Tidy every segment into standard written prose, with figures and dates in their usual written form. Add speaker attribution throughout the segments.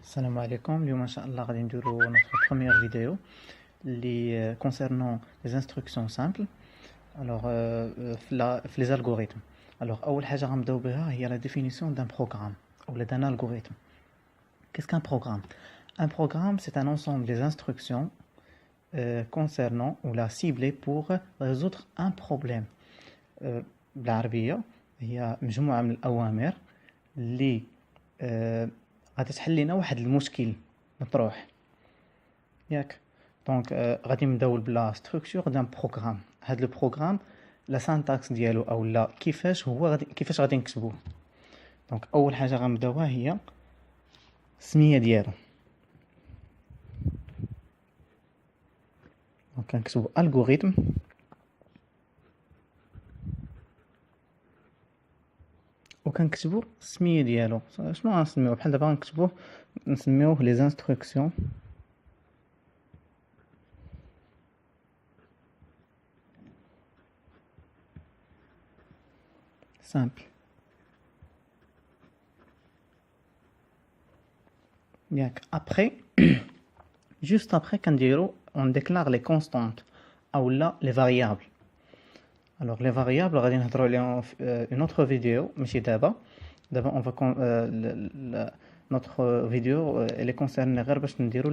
Speaker 1: Salam alaikum, اليوم إن شاء الله غادي نديرو notre première vidéo اللي concernant les instructions simples. Alors في les algorithmes. Alors أول حاجة غنبداو بها هي la définition d'un programme ou d'un algorithme. Qu'est-ce qu'un programme? Un programme, c'est un ensemble des instructions concernant ou la ciblée pour résoudre un problème. بالعربية هي مجموعة من الأوامر اللي غادي تحل لنا واحد المشكل مطروح ياك. دونك غادي نبداو بلا ستركتور دان بروغرام. هاد لو بروغرام لا سانتاكس ديالو او لا كيفاش غادي نكتبوه. دونك اول حاجه غنبداوها هي السميه ديالو. دونك كنكتبو الغوريثم وكنكتبو السميه ديالو. شنو غنسميوه؟ بحال دابا غنكتبوه نسميوه لي انستركسيون simple. Bien. Après, juste après, on déclare les constantes ou là les variables. Alors les variables, on va dire une autre vidéo, mais d'abord, on va notre vidéo elle concerne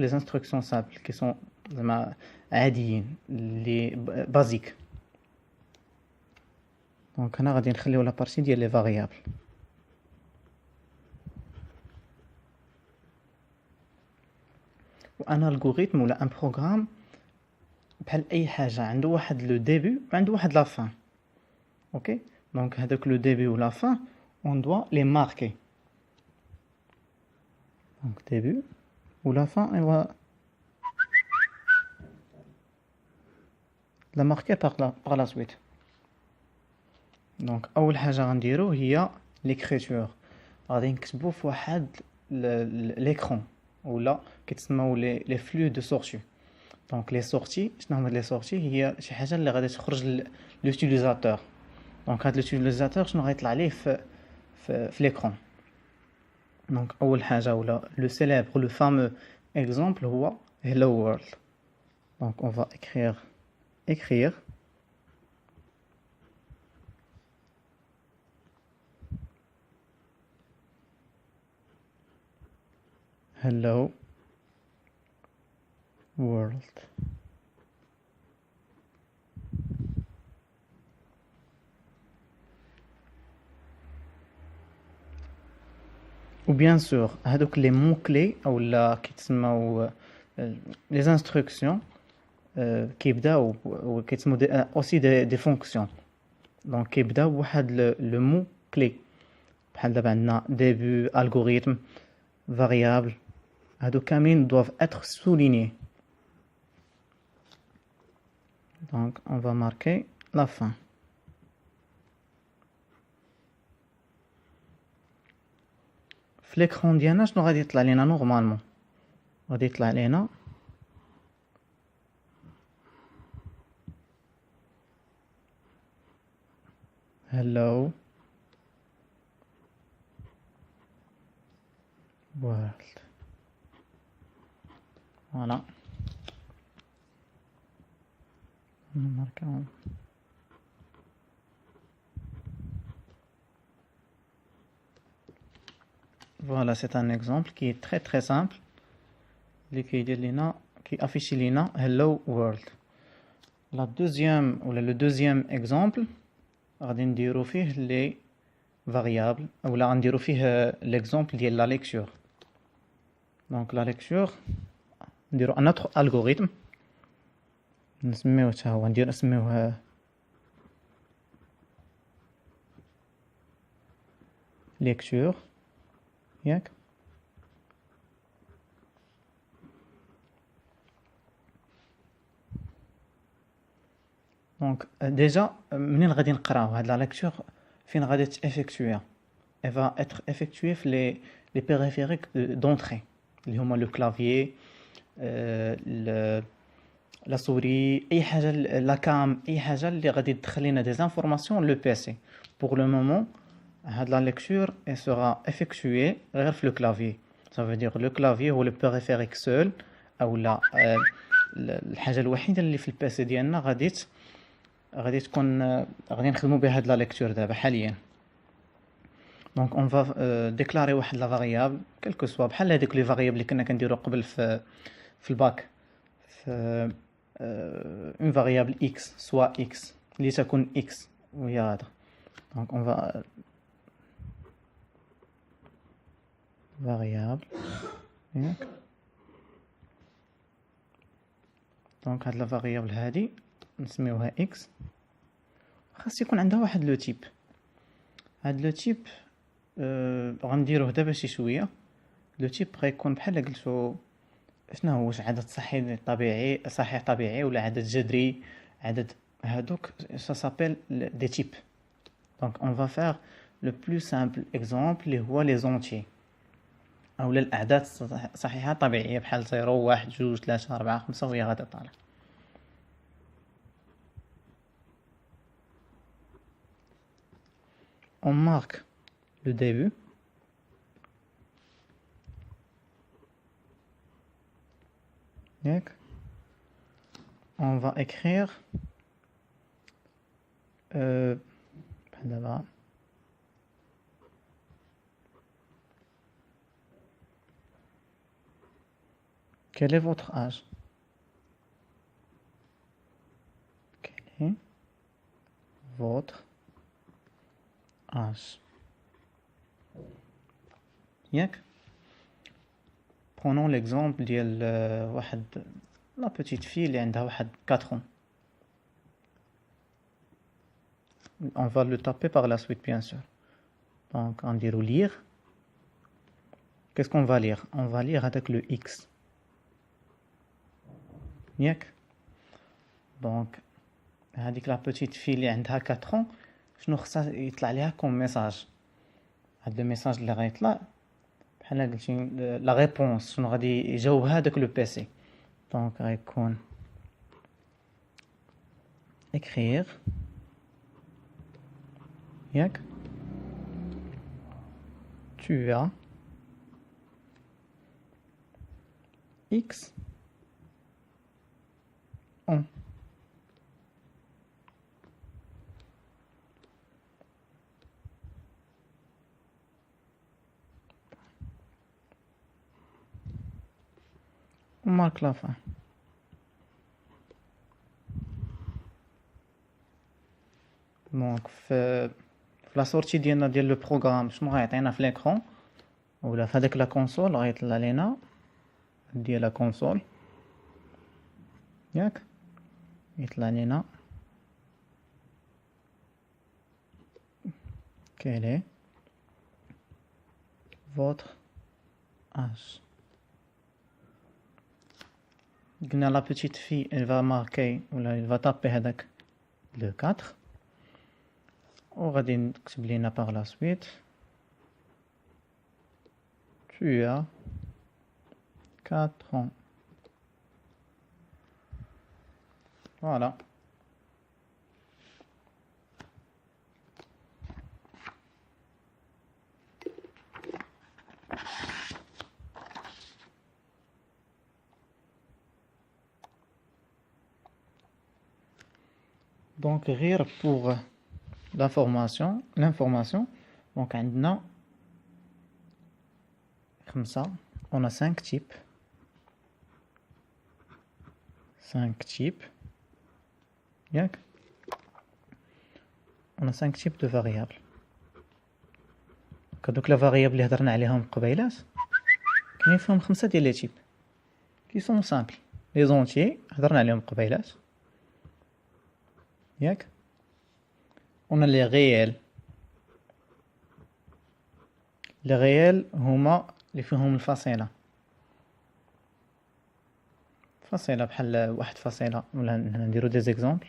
Speaker 1: les instructions simples qui sont les basiques. Donc on va dire la partie des variables. Un algorithme ou un programme بحال اي حاجه عنده واحد لو ديبي وعنده واحد لا فان. اوكي دونك هذاك لو ديبي ولا فان on doit les marquer. Donc début ou la fin on va la marquer par la suite. Donc اول حاجه غنديرو هي l'écriture. غادي نكتبو في واحد l'écran ولا كيتسموا les flux de sortie. Donc les sorties, شنو هما les sorties؟ هي شي حاجه اللي غادي تخرج للutilisateur. Donc هاد l'utilisateur شنو غيطلع ليه في l'écran. Donc اول حاجه ولا le célèbre le fameux exemple هو hello world. Donc on va écrire hello world. Ou bien sûr هادوك les mots clés ou la كيتسموا les instructions كيبداو وكيتسموا aussi des fonctions. donc كيبداو بواحد le mot clé بحال دابا عندنا début algorithme variable. هادو كاملين doivent être soulignés. Donc on va marquer la fin. في l'écran ديالنا شنو غادي يطلع لينا نورمالمون؟ غادي يطلع لينا hello world. voilà. Voilà, c'est un exemple qui est très très simple qui affiche lina hello world. Le deuxième exemple غادي نديرو فيه les variables ولا غنديرو فيه l'exemple ديال la lecture. donc la lecture نديرو un autre algorithme نسميوه حتى هو نسميوه lecture ياك. دونك ديجا منين غادي نقراو هاد لا ليكتور فين غادي تافيكتوي؟ elle va être effectuée في les périphériques d'entrée اللي هما لو كلافيي لا سوري اي حاجه لا كام اي حاجه اللي غادي تدخل لنا دي انفورماسيون لو بي سي. pour le moment هاد لا ليكتور elle sera effectuée غير في لو كلافيي. ça veut dire le clavier هو le périphérique seul او لا الحاجه الوحيده اللي في الباسي ديالنا غادي تكون غادي نخدموا بها هاد لا ليكتور دابا حاليا. دونك اون فا ديكلاري واحد لا فاريابل كلكو سوا بحال هذيك لي فاريابل اللي كنا كنديرو قبل في الباك في اون فاريابل اكس سوا اكس اللي تكون اكس وهي هذا. دونك اون فا فاريابل ياك. دونك هاد لا فاريابل هادي نسميوها اكس، خاص يكون عندها واحد لو تيب. هاد لو تيب غنديروه دابا شي شويه. لو تيب غيكون بحال قلتو شنو هو، واش عدد صحيح طبيعي ولا عدد جذري، عدد هادوك ça s'appelle des types. donc on va faire le plus simple exemple اللي هو les entiers اولا الاعداد صحيحه طبيعيه بحال 0 1 2 3 4 5 وهي غادا طالع. on marque le début on va écrire d'abord quel est votre âge, quel est votre âge. ياك prenons l'exemple ديال واحد لا petite fille اللي عندها واحد 4 ans. on va le taper par la suite bien sûr. donc on dit lire. qu'est-ce qu'on va lire, on va lire avec le x ياك. دونك هذيك لا بوتيت في اللي عندها 4 ans شنو خصها يطلع ليها كوم ميساج. هاد لو ميساج اللي غيطلع بحال قلتي لا ريبونس شنو غادي يجاوبها داك لو بيسي. دونك غيكون écrire ياك tu as x ans. on marque la fin. دونك في لا سورتي ديالنا ديال لو بروغرام شنو غيعطينا في ليكرون ولا في هذاك لا كونسول غيطلع لينا ديال لا كونسول ياك يطلع لينا quel est votre âge. قلنا لا petite fille elle va marquer ولا elle va taper هذاك le 4 وغادي نكتب لينا par la suite tu as 4 ans. voilà. donc غير pour l'information donc عندنا 5 on a 5 types ياك. on a 5 types de variables. هادوك لا فاريابل اللي هضرنا عليهم قبيلات كاين فيهم 5 ديال لي تيب كي سون سامبل. لي زونتيي هضرنا عليهم قبيلات ياك. on a les réels هما اللي فيهم الفاصلة بحال 1 ولا نديرو دي زيكزامبل.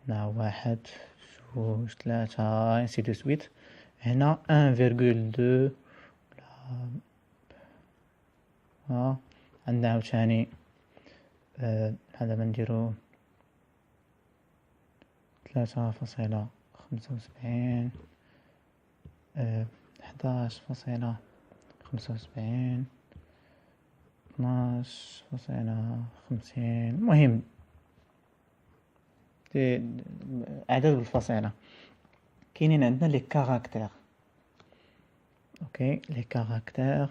Speaker 1: عندنا 1 2 3 ainsi de suite. هنا 1,2 عندنا عاوتاني هذا بنديرو 3,75 11,75 75 12.50 المهم أعداد بالفصيلة. كاينين عندنا لي كاركتير. اوكي لي كاركتير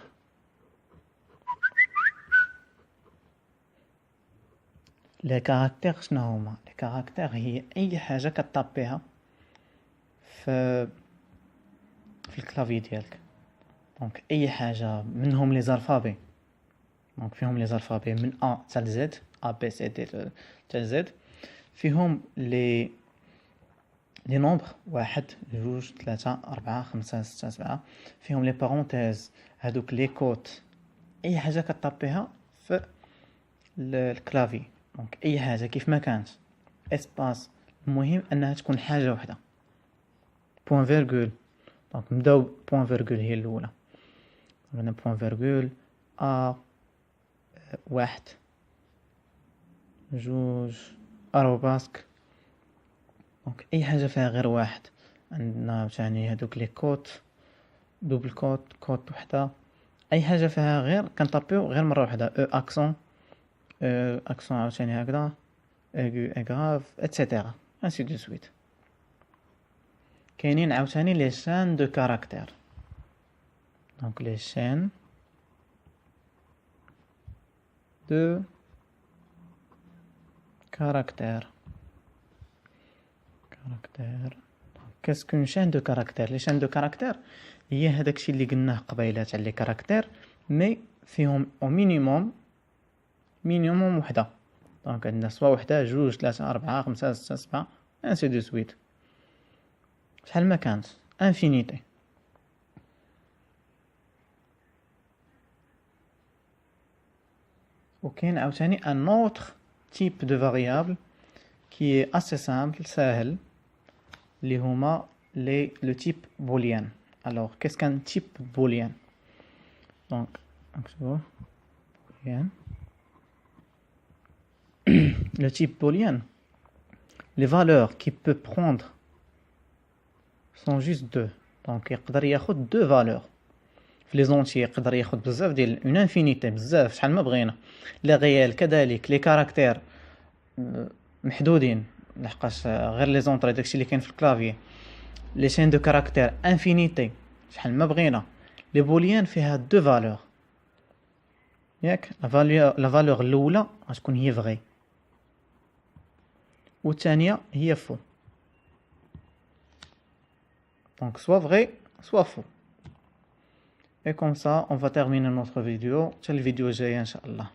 Speaker 1: لي كاركتير شنو هما؟ لي كاركتير هي اي حاجه كطابيها في الكلافي ديالك. دونك اي حاجه منهم لي زالفابي، دونك فيهم لي زالفابي من ا حتى لزد، ا بي سي دي حتى لزد. فيهم لي نومبر 1 2 3 4 5 6 7. فيهم لي بارونتيز هادوك لي كوت، اي حاجه كطابيها في الكلافي. دونك اي حاجه كيف ما كانت اسباس، المهم انها تكون حاجه واحده. بوين فيرغول، دونك نبداو بوين فيرغول هي الاولى. عندنا بوين فيرغول ا 1 2 اروباسك. دونك اي حاجه فيها غير واحد. عندنا ثاني هذوك لي كوت، دوبل كوت، كوت وحده. اي حاجه فيها غير كنطابيو غير مره واحده. او اكسون، اكسون عاوتاني هكذا، ايغو اغراف اتسيتيرا انسي دو سويت. كاينين عاوتاني لي شان دو كاركتير. دونك لي شان دو كاركتير. كاسكو شان دو كاركتير؟ لي شان دو كاركتير هي هداكشي اللي قلناه قبيله تاع لي كاركتير، مي فيهم او مينيموم وحده. دونك عندنا سوا وحده، جوج، ثلاثة، أربعة، خمسة، ستة، سبعة انسي دو سويت، شحال ما كانت انفينيتي. وكاين عاوتاني ان اوتر تيب دو فاريابل كي اسي سامبل ساهل، اللي هما لو تيب بوليان. الوغ كيس كان تيب بوليان؟ دونك نكتبوه بوليان. le type booléen, les valeurs qu'il peut prendre sont juste deux. Donc يقدر ياخد deux valeurs. في لي زونتي يقدر ياخد بزاف ديال اون انفينيتي، بزاف شحال ما بغينا. لي غيال كذلك، لي كاركتير محدودين لحقاش غير لي زونطري داكشي اللي كاين في الكلافي. لي شين دو كاركتير انفينيتي شحال ما بغينا. لي بوليان فيها دو فالور، ياك لا فالور الاولى غتكون هي فغي والثانيه هي فو. دونك soit vrai soit faux. Et comme ça on va terminer notre vidéo. حتى الفيديو الجاي ان شاء الله.